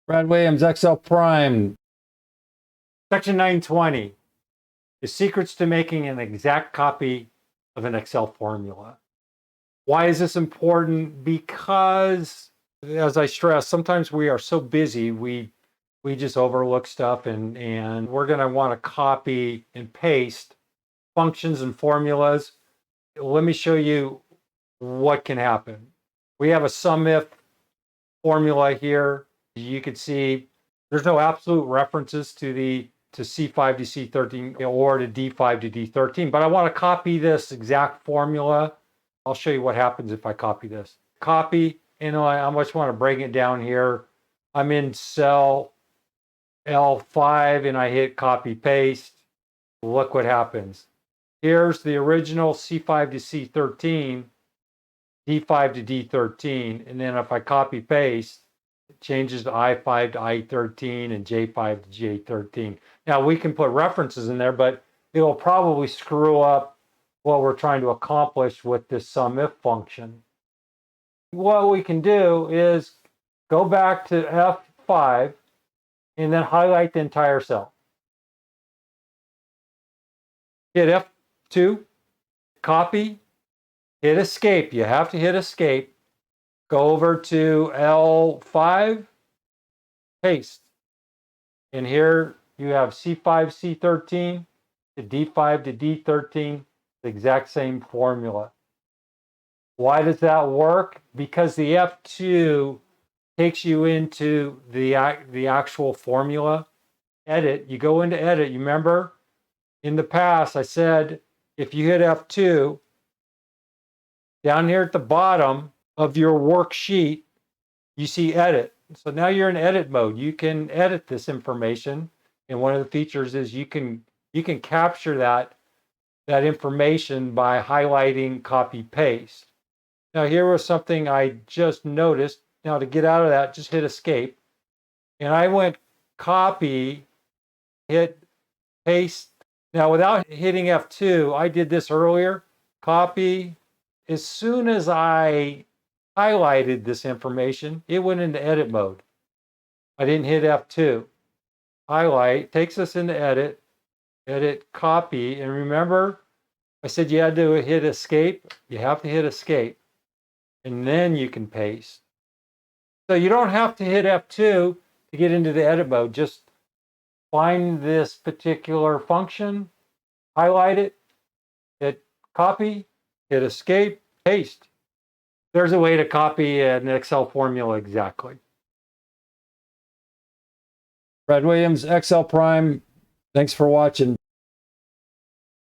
Brad Williams, Excel Prime. Section 920 is secrets to making an exact copy of an Excel formula. Why is this important? Because, as I stress, sometimes we are so busy, we just overlook stuff, and we're going to want to copy and paste functions and formulas. Let me show you what can happen. We have a SUMIF formula here. You can see there's no absolute references to C5 to C13 or to D5 to D13, but I want to copy this exact formula. I'll show you what happens if I copy this. Copy, and I just want to bring it down here. I'm in cell L5 and I hit copy paste. Look what happens. Here's the original C5 to C13, D5 to D13, and then if I copy paste, it changes to I5 to I13 and J5 to J13. Now we can put references in there, but it'll probably screw up what we're trying to accomplish with this SUMIF function. What we can do is go back to F5 and then highlight the entire cell. Hit F2, copy, hit escape. You have to hit escape. Go over to L5, paste. And here you have C5, C13, to D5 to D13, the exact same formula. Why does that work? Because the F2 takes you into the actual formula. Edit, you go into edit. You remember in the past I said if you hit F2, down here at the bottom of your worksheet, you see edit. So now you're in edit mode. You can edit this information. And one of the features is you can capture that information by highlighting copy paste. Now here was something I just noticed. Now to get out of that, just hit escape. And I went copy, hit paste. Now without hitting F2, I did this earlier. Copy. As soon as I highlighted this information, it went into edit mode. I didn't hit F2. Highlight takes us into edit, copy, and remember I said you had to hit escape. You have to hit escape, and then you can paste. So you don't have to hit F2 to get into the edit mode. Just find this particular function, highlight it, hit copy, hit escape, paste. There's a way to copy an Excel formula exactly. Brad Williams, Excel Prime. Thanks for watching.